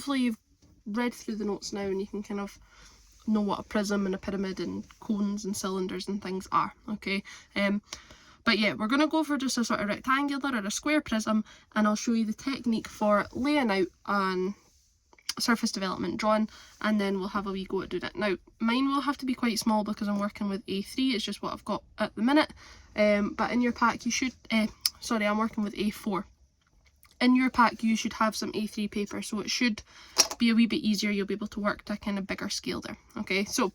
hopefully you've read through the notes now and you can kind of know what a prism and a pyramid and cones and cylinders and things are, okay? But yeah, we're going to go for just a sort of rectangular or a square prism, and I'll show you the technique for laying out an surface development drawing, and then we'll have a wee go at doing it. Now, mine will have to be quite small because I'm working with A3, it's just what I've got at the minute, but in your pack you should, sorry, I'm working with A4. In your pack you should have some A3 paper, so it should be a wee bit easier, you'll be able to work to a kind of bigger scale there, okay? So,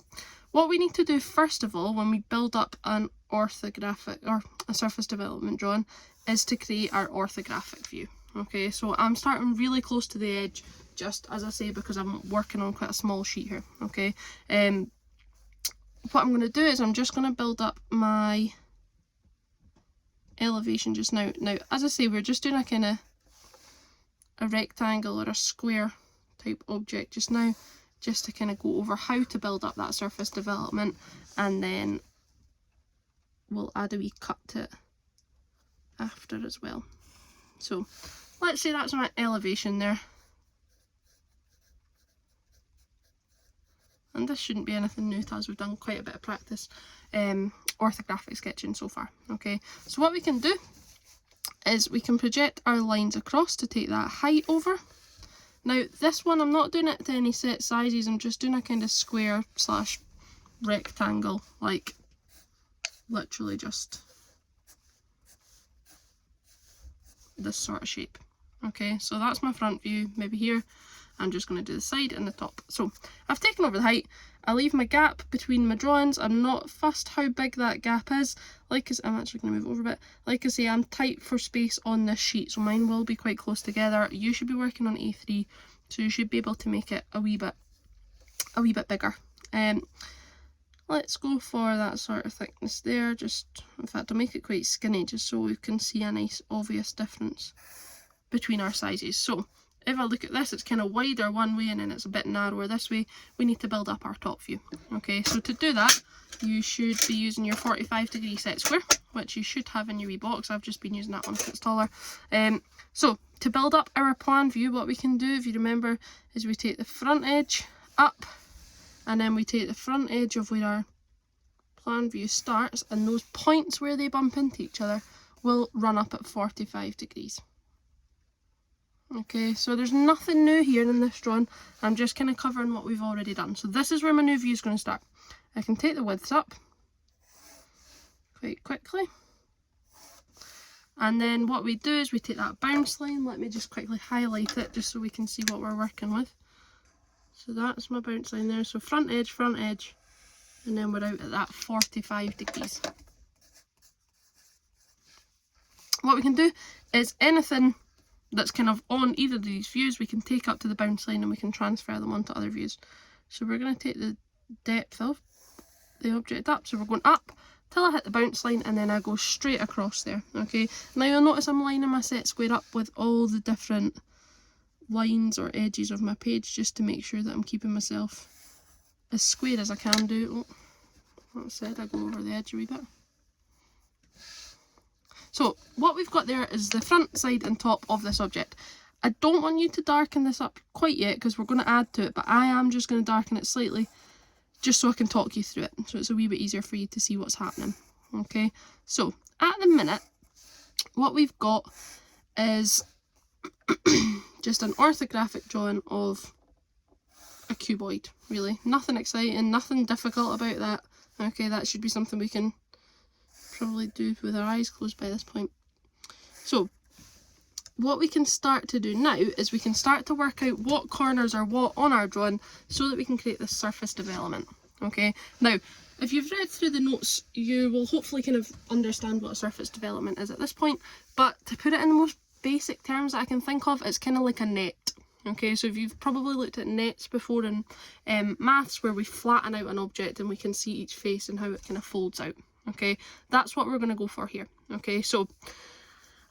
what we need to do first of all when we build up an orthographic or a surface development drawing is to create our orthographic view, okay? So I'm starting really close to the edge, just as I say, because I'm working on quite a small sheet here, okay? What I'm going to do is I'm just going to build up my elevation just now. Now, as I say, we're just doing a kind of a rectangle or a square type object just now, just to kind of go over how to build up that surface development, and then we'll add a wee cut to it after as well. So let's say that's my elevation there, and this shouldn't be anything new to us, we've done quite a bit of practice orthographic sketching so far, okay? So what we can do is we can project our lines across to take that height over. Now this one I'm not doing it to any set sizes, I'm just doing a kind of square slash rectangle, like literally just this sort of shape, okay? So that's my front view, maybe here. I'm just going to do the side and the top. So I've taken over the height, I leave my gap between my drawings, I'm not fussed how big that gap is, I'm actually going to move over a bit, like I say, I'm tight for space on this sheet, so mine will be quite close together. You should be working on A3, so you should be able to make it a wee bit bigger. Let's go for that sort of thickness there, just, in fact I'll make it quite skinny just so we can see a nice obvious difference between our sizes. So if I look at this, it's kind of wider one way and then it's a bit narrower this way. We need to build up our top view. Okay, so to do that, you should be using your 45-degree set square, which you should have in your wee box. I've just been using that one because it's taller. So to build up our plan view, what we can do, if you remember, is we take the front edge up, and then we take the front edge of where our plan view starts, and those points where they bump into each other will run up at 45 degrees. Okay, so there's nothing new here in this drawing, I'm just kind of covering what we've already done. So this is where my new view is going to start. I can take the widths up quite quickly, and then what we do is we take that bounce line, let me just quickly highlight it just so we can see what we're working with. So that's my bounce line there, so front edge, and then we're out at that 45 degrees. What we can do is anything that's kind of on either of these views we can take up to the bounce line and we can transfer them onto other views. So we're going to take the depth of the object up, so we're going up till I hit the bounce line and then I go straight across there, okay? Now you'll notice I'm lining my set square up with all the different lines or edges of my page just to make sure that I'm keeping myself as square as I can do. Oh, that said, I go over the edge a wee bit. So what we've got there is the front, side and top of this object. I don't want you to darken this up quite yet because we're going to add to it, but I am just going to darken it slightly just so I can talk you through it, so it's a wee bit easier for you to see what's happening. Okay, so at the minute what we've got is just an orthographic drawing of a cuboid, really. Nothing exciting, nothing difficult about that. Okay, that should be something we can probably do with our eyes closed by this point. So what we can start to do now is we can start to work out what corners are what on our drawing so that we can create this surface development. Okay, now if you've read through the notes you will hopefully kind of understand what a surface development is at this point, but to put it in the most basic terms that I can think of, it's kind of like a net. Okay, so if you've probably looked at nets before in maths where we flatten out an object and we can see each face and how it kind of folds out. Okay, that's what we're going to go for here. Okay, so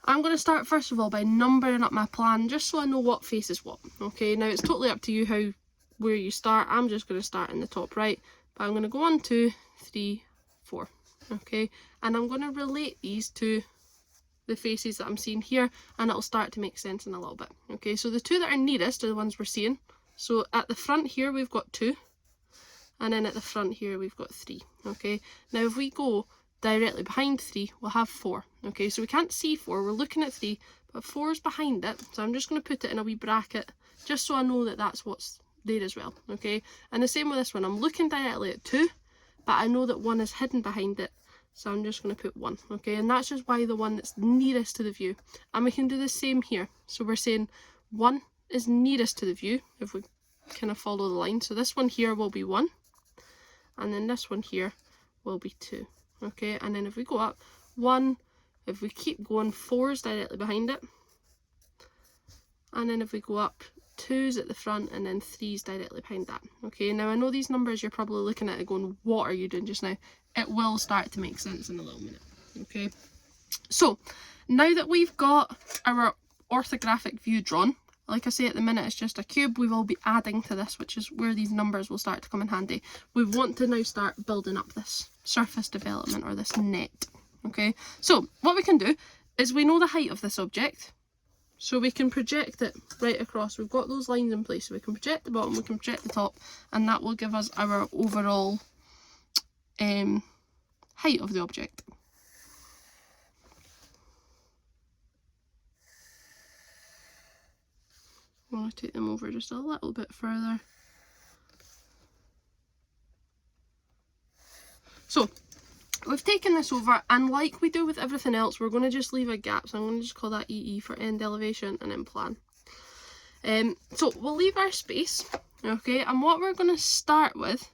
I'm going to start first of all by numbering up my plan just so I know what face is what. Okay, now it's totally up to you where you start. I'm just going to start in the top right, but I'm going to go 1, 2, 3, 4. Okay, and I'm going to relate these to the faces that I'm seeing here, and it'll start to make sense in a little bit. Okay, so the two that are nearest are the ones we're seeing. So at the front here we've got 2, and then at the front here we've got 3. Okay, now if we go directly behind 3, we'll have 4. Okay, so we can't see 4, we're looking at 3, but 4 is behind it, so I'm just going to put it in a wee bracket just so I know that that's what's there as well. Okay, and the same with this one, I'm looking directly at 2, but I know that 1 is hidden behind it, so I'm just going to put 1. Okay, and that's just why the one that's nearest to the view. And we can do the same here, so we're saying 1 is nearest to the view if we kind of follow the line. So this one here will be 1, and then this one here will be 2. Okay, and then if we go up 1, if we keep going, 4 is directly behind it, and then if we go up, 2's at the front, and then 3's directly behind that. Okay, now I know these numbers, you're probably looking at it going, what are you doing just now? It will start to make sense in a little minute. Okay, so now that we've got our orthographic view drawn, like I say, at the minute it's just a cube. We will be adding to this, which is where these numbers will start to come in handy. We want to now start building up this surface development, or this net. Okay, so what we can do is we know the height of this object, so we can project it right across. We've got those lines in place, so we can project the bottom, we can project the top, and that will give us our overall height of the object. I want to take them over just a little bit further. So we've taken this over, and like we do with everything else, we're going to just leave a gap. So I'm going to just call that EE for end elevation, and then plan. So we'll leave our space, okay, and what we're going to start with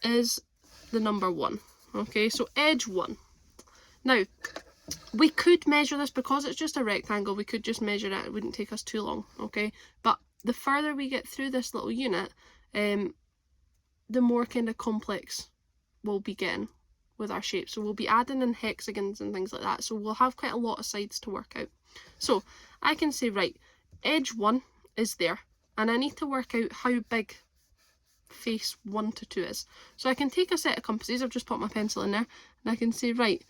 is the number 1. Okay, so edge 1. Now, we could measure this because it's just a rectangle. We could just measure it. It wouldn't take us too long. Okay, but the further we get through this little unit, the more kind of complex we'll be getting with our shape. So we'll be adding in hexagons and things like that. So we'll have quite a lot of sides to work out. So I can say, right, edge 1 is there, and I need to work out how big face 1 to 2 is. So I can take a set of compasses. I've just put my pencil in there, and I can say, right,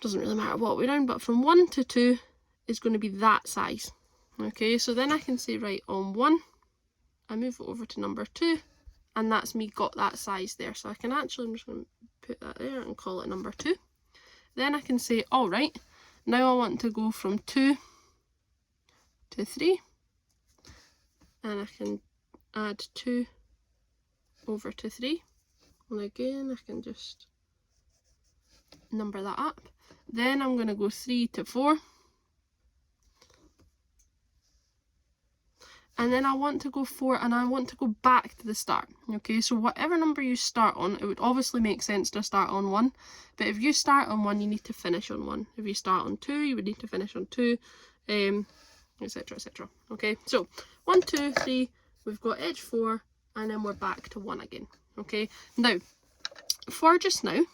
doesn't really matter what way round, but from 1 to 2 is going to be that size. Okay, so then I can say, right, on 1, I move it over to number 2, and that's me got that size there. So I can actually, I'm just going to put that there and call it number 2. Then I can say, all right, now I want to go from 2 to 3, and I can add 2 over to 3, and again I can just number that up. Then I'm going to go 3 to 4, and then I want to go 4, and I want to go back to the start. Okay, so whatever number you start on, it would obviously make sense to start on 1, but if you start on 1, you need to finish on 1. If you start on 2, you would need to finish on 2, etc, etc. Okay, so 1, 2, 3, we've got edge 4, and then we're back to 1 again. Okay, now for just now,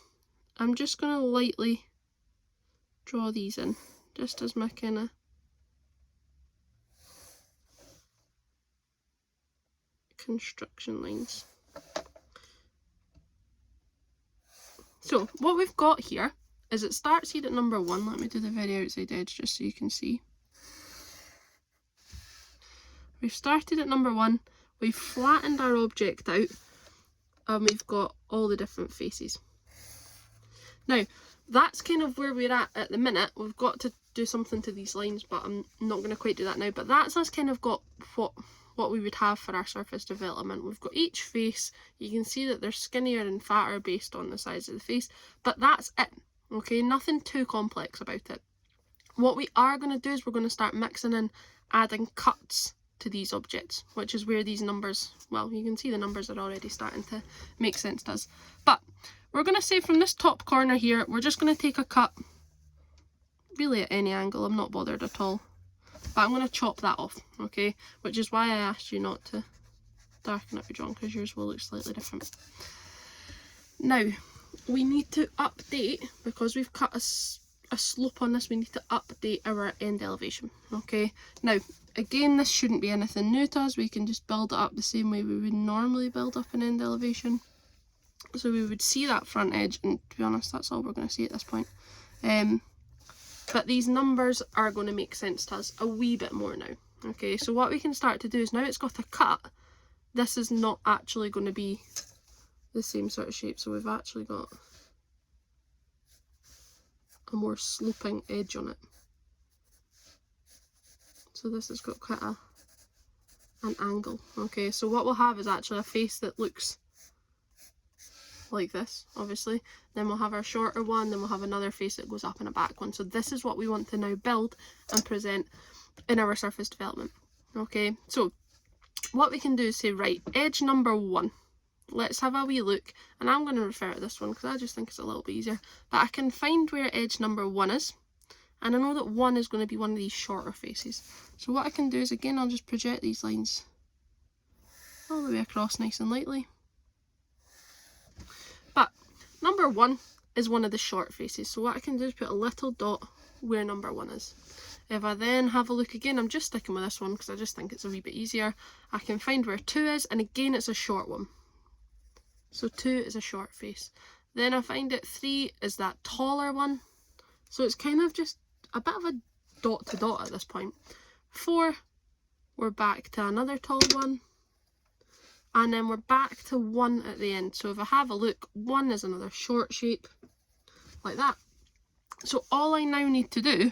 I'm just going to lightly draw these in, just as my kind of construction lines. So what we've got here is it starts here at number 1. Let me do the very outside edge just so you can see. We've started at number 1, we've flattened our object out, and we've got all the different faces. Now, that's kind of where we're at the minute. We've got to do something to these lines, but I'm not going to quite do that now. But that's us kind of got what we would have for our surface development. We've got each face. You can see that they're skinnier and fatter based on the size of the face, but that's it. Okay, nothing too complex about it. What we are going to do is we're going to start mixing in, adding cuts to these objects, which is where these numbers, well, you can see the numbers are already starting to make sense to us. But we're going to say from this top corner here, we're just going to take a cut, really at any angle, I'm not bothered at all, but I'm going to chop that off, okay, which is why I asked you not to darken up your drawing, because yours will look slightly different. Now, we need to update, because we've cut a slope on this, we need to update our end elevation. Okay, now again, this shouldn't be anything new to us. We can just build it up the same way we would normally build up an end elevation. So we would see that front edge, and to be honest, that's all we're going to see at this point. but these numbers are going to make sense to us a wee bit more now. Okay, so what we can start to do is, now it's got a cut, this is not actually going to be the same sort of shape, so we've actually got a more sloping edge on it. So this has got quite an angle. Okay, so what we'll have is actually a face that looks like this, obviously. Then we'll have our shorter one, then we'll have another face that goes up and a back one. So this is what we want to now build and present in our surface development. Okay, so what we can do is say, right, edge number 1. Let's have a wee look, and I'm going to refer to this one because I just think it's a little bit easier. But I can find where edge number 1 is, and I know that 1 is going to be one of these shorter faces. So what I can do is, again, I'll just project these lines all the way across nice and lightly. But number 1 is one of the short faces, so what I can do is put a little dot where number 1 is. If I then have a look again, I'm just sticking with this one because I just think it's a wee bit easier. I can find where 2 is, and again it's a short one. So 2 is a short face. Then I find that 3 is that taller one. So it's kind of just a bit of a dot to dot at this point. 4, we're back to another tall one. And then we're back to 1 at the end. So if I have a look, 1 is another short shape, like that. So all I now need to do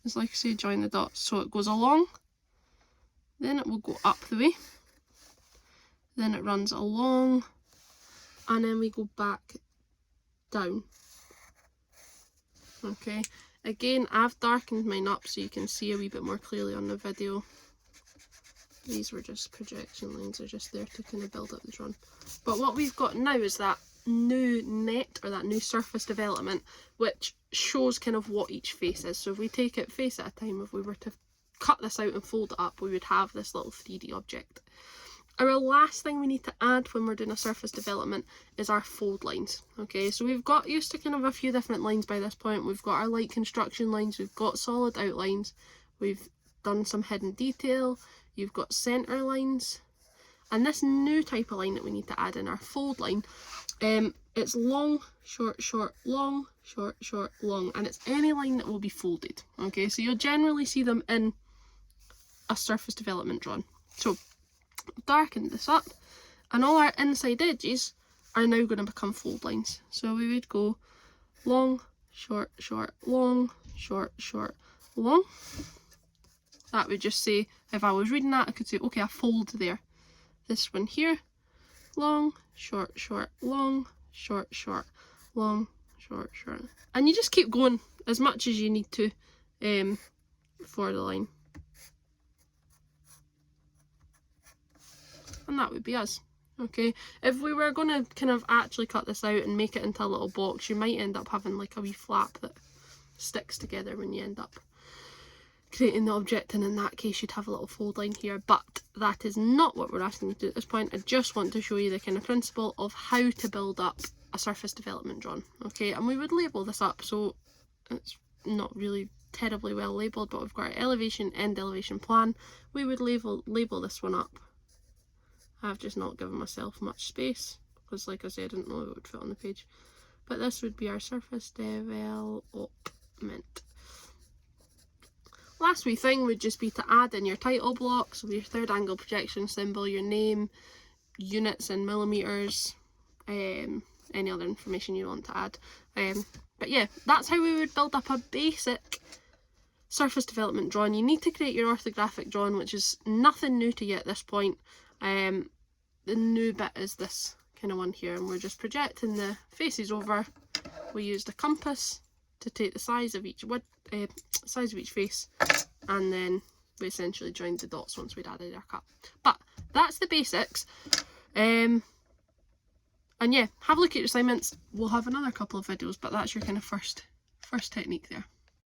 is, like I say, join the dots. So it goes along, then it will go up the way, then it runs along, and then we go back down. Okay, again, I've darkened mine up so you can see a wee bit more clearly on the video. These were just projection lines, they're just there to kind of build up the drawing. But what we've got now is that new net, or that new surface development, which shows kind of what each face is. So if we take it face at a time, if we were to cut this out and fold it up, we would have this little 3D object. Our last thing we need to add when we're doing a surface development is our fold lines. Okay, so we've got used to kind of a few different lines by this point. We've got our light construction lines, we've got solid outlines, we've done some hidden detail, you've got center lines, and this new type of line that we need to add in, our fold line, it's long, short, short, long, short, short, long, and it's any line that will be folded. Okay, so you'll generally see them in a surface development drawing. So darken this up, and all our inside edges are now going to become fold lines. So we would go long, short, short, long, short, short, long. That would just say, if I was reading that, I could say, okay, a fold there. This one here, long, short, short, long, short, short, long, short, short. And you just keep going as much as you need to for the line. And that would be us. Okay, if we were going to kind of actually cut this out and make it into a little box, you might end up having like a wee flap that sticks together when you end up creating the object, and in that case you'd have a little fold line here, but that is not what we're asking you to do at this point. I just want to show you the kind of principle of how to build up a surface development drawing. Okay, and we would label this up, so it's not really terribly well labelled, but we've got our elevation, end elevation plan. We would label this one up. I've just not given myself much space because, like I said, I didn't know it would fit on the page. But this would be our surface development. Last wee thing would just be to add in your title block, so your third angle projection symbol, your name, units in millimeters, any other information you want to add. But yeah, that's how we would build up a basic surface development drawing. You need to create your orthographic drawing, which is nothing new to you at this point. The new bit is this kind of one here, and we're just projecting the faces over. We used a compass to take the size of each face, and then we essentially joined the dots once we'd added our cut. But that's the basics. And yeah, have a look at your assignments. We'll have another couple of videos, but that's your kind of first technique there.